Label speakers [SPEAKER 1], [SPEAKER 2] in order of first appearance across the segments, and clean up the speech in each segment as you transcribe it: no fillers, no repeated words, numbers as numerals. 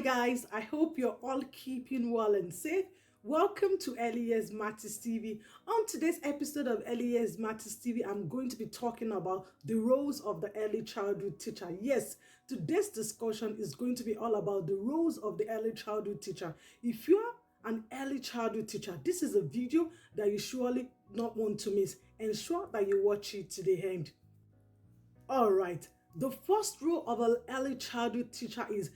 [SPEAKER 1] guys, I hope you're all keeping well and safe. Welcome to Early Years Matters TV. On today's episode of Early Years Matters TV, I'm going to be talking about the roles of the early childhood teacher. Yes, today's discussion is going to be all about the roles of the early childhood teacher. If you're an early childhood teacher, this is a video that you surely not want to miss. Ensure that you watch it to the end. All right. The first role of an early childhood teacher is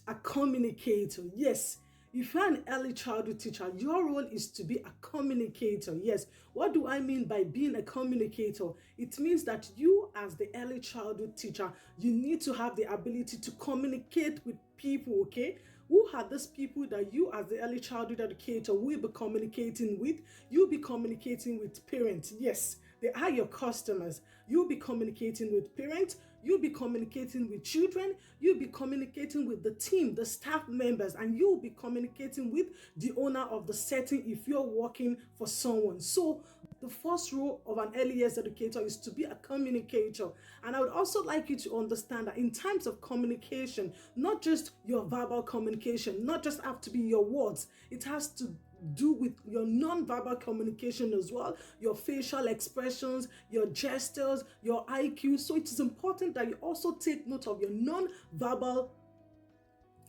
[SPEAKER 1] a communicator. Yes, if you're an early childhood teacher, your role is to be a communicator. Yes, what do I mean by being a communicator? It means that you, as the early childhood teacher, you need to have the ability to communicate with people, okay? Who are these people that you, as the early childhood educator, will be communicating with? You'll be communicating with parents. Yes, they are your customers. You'll be communicating with parents. You'll be communicating with children. You'll be communicating with the team, the staff members, and you'll be communicating with the owner of the setting if you're working for someone. So the first role of an early years educator is to be a communicator. And I would also like you to understand that in times of communication, not just your verbal communication, not just have to be your words, it has to do with your non-verbal communication as well, your facial expressions, your gestures, your IQ. So it is important that you also take note of your non-verbal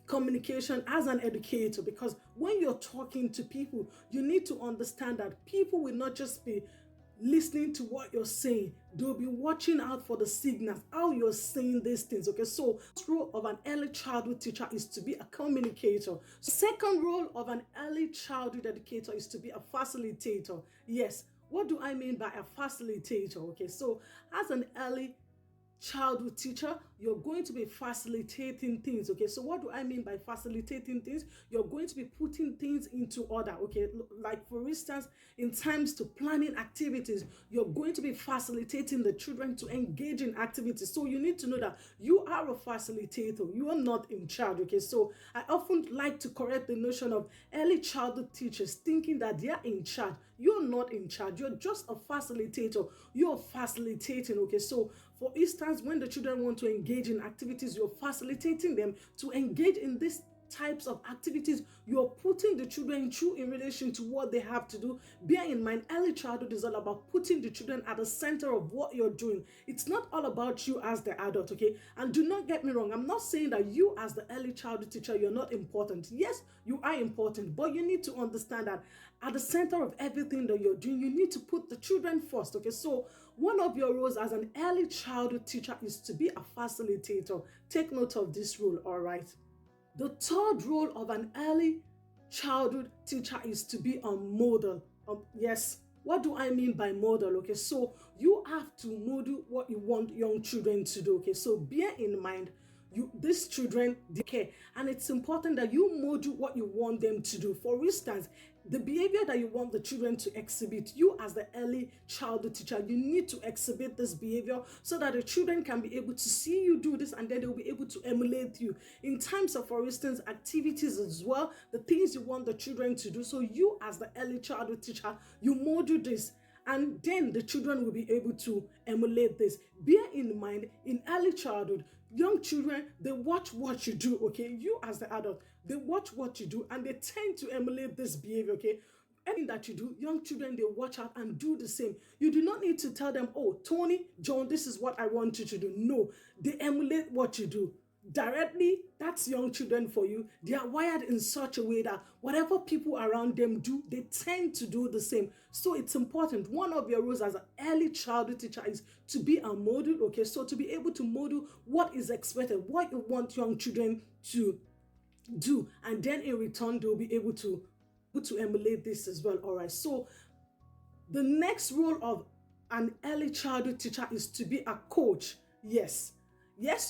[SPEAKER 1] communication as an educator, because when you're talking to people, you need to understand that people will not just be listening to what you're saying, they'll be watching out for the signals, how you're saying these things. Okay, so the role of an early childhood teacher is to be a communicator. Second role of an early childhood educator is to be a facilitator. Yes, what do I mean by a facilitator? Okay, so as an early childhood teacher, you're going to be facilitating things. Okay, so what do I mean by facilitating things? You're going to be putting things into order. Okay, like for instance, in times to planning activities, you're going to be facilitating the children to engage in activities. So you need to know that you are a facilitator, you are not in charge. Okay, so I often like to correct the notion of early childhood teachers thinking that they are in charge. You're not in charge, you're just a facilitator. You're facilitating. Okay, so for instance, when the children want to engage in activities, you're facilitating them to engage in these types of activities. You're putting the children through in relation to what they have to do. Bear in mind, early childhood is all about putting the children at the center of what you're doing. It's not all about you as the adult, okay? And do not get me wrong, I'm not saying that you as the early childhood teacher, you're not important. Yes, you are important, but you need to understand that at the center of everything that you're doing, you need to put the children first, okay? So one of your roles as an early childhood teacher is to be a facilitator. Take note of this role, all right? The third role of an early childhood teacher is to be a model. Yes, what do I mean by model? Okay, so you have to model what you want young children to do. Okay, so bear in mind, these children, they care, and it's important that you model what you want them to do. For instance, the behavior that you want the children to exhibit, you as the early childhood teacher, you need to exhibit this behavior so that the children can be able to see you do this, and then they'll be able to emulate you in times of, for instance, activities as well, the things you want the children to do. So you as the early childhood teacher, you model this, and then the children will be able to emulate this. Bear in mind, in early childhood, young children, they watch what you do, okay? You as the adult, they watch what you do, and they tend to emulate this behavior, okay? Anything that you do, young children, they watch out and do the same. You do not need to tell them, oh, Tony, John, this is what I want you to do. No, they emulate what you do directly. That's young children for you. They are wired in such a way that whatever people around them do, they tend to do the same. So it's important. One of your roles as an early childhood teacher is to be a model. Okay, so to be able to model what is expected, what you want young children to do, and then in return they'll be able to emulate this as well. All right, so the next role of an early childhood teacher is to be a coach. Yes,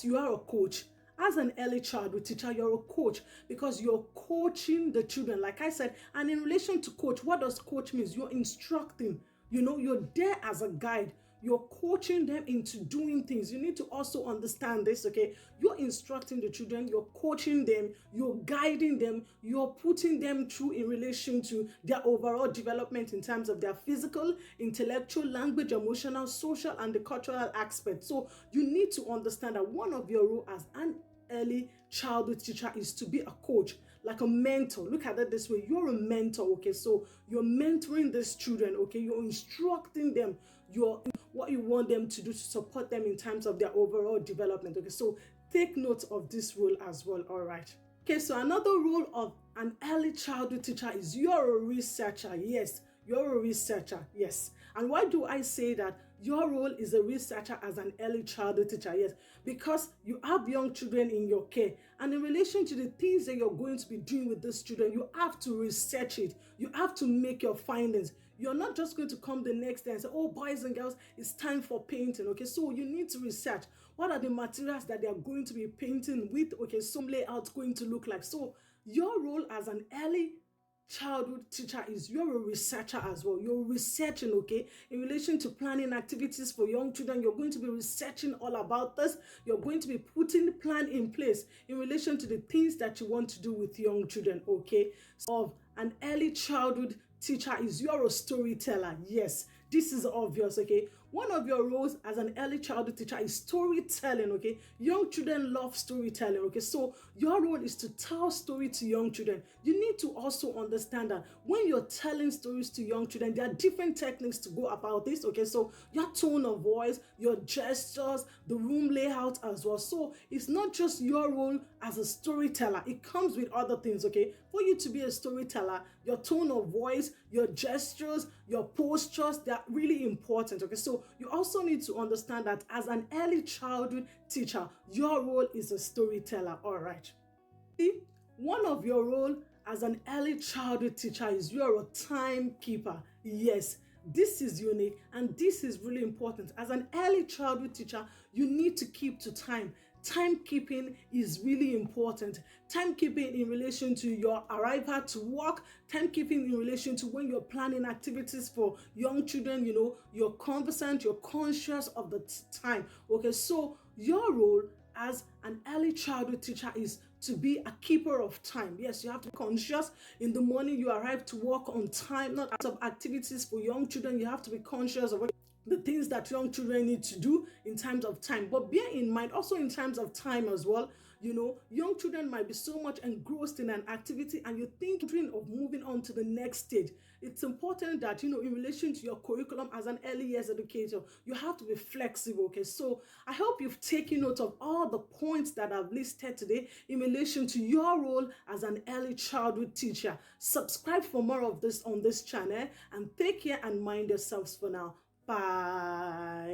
[SPEAKER 1] you are a coach. As an early childhood teacher, you're a coach because you're coaching the children, like I said. And in relation to coach, what does coach mean? You're instructing, you're there as a guide. You're coaching them into doing things. You need to also understand this, okay? You're instructing the children, you're coaching them, you're guiding them, you're putting them through in relation to their overall development in terms of their physical, intellectual, language, emotional, social, and the cultural aspect. So you need to understand that one of your roles as an early childhood teacher is to be a coach, like a mentor. Look at it this way: you're a mentor, okay? So you're mentoring these children, okay? You're instructing them, you're what you want them to do to support them in terms of their overall development, okay? So take note of this role as well. All right. Okay, so another role of an early childhood teacher is you're a researcher. Yes, you're a researcher. Yes. And why do I say that? Your role is a researcher as an early childhood teacher. Yes, because you have young children in your care, and in relation to the things that you're going to be doing with these children, you have to research it. You have to make your findings. You're not just going to come the next day and say, oh, boys and girls, it's time for painting. Okay, so you need to research what are the materials that they are going to be painting with. Okay, some layout's going to look like. So your role as an early childhood teacher is you're a researcher as well. You're researching, okay, in relation to planning activities for young children. You're going to be researching all about this. You're going to be putting the plan in place in relation to the things that you want to do with young children, okay? So, of an early childhood teacher is you're a storyteller. Yes, this is obvious, okay? One of your roles as an early childhood teacher is storytelling, okay? Young children love storytelling, okay? So your role is to tell story to young children. You need to also understand that when you're telling stories to young children, there are different techniques to go about this, okay? So your tone of voice, your gestures, the room layout as well. So it's not just your role as a storyteller. It comes with other things, okay? For you to be a storyteller, your tone of voice, your gestures, your postures, they're really important, okay? So you also need to understand that as an early childhood teacher, your role is a storyteller, all right? See, one of your role as an early childhood teacher is you're a timekeeper. Yes, this is unique and this is really important. As an early childhood teacher, you need to keep to time. Timekeeping is really important. Timekeeping in relation to your arrival to work, timekeeping in relation to when you're planning activities for young children, you're conversant, you're conscious of the time. Okay, so your role as an early childhood teacher is to be a keeper of time. Yes, you have to be conscious. In the morning, you arrive to work on time, not out of activities for young children. You have to be conscious of the things that young children need to do in terms of time. But bear in mind, also in terms of time as well, young children might be so much engrossed in an activity and you're thinking of moving on to the next stage. It's important that, in relation to your curriculum as an early years educator, you have to be flexible, okay? So I hope you've taken note of all the points that I've listed today in relation to your role as an early childhood teacher. Subscribe for more of this on this channel and take care and mind yourselves for now. Bye.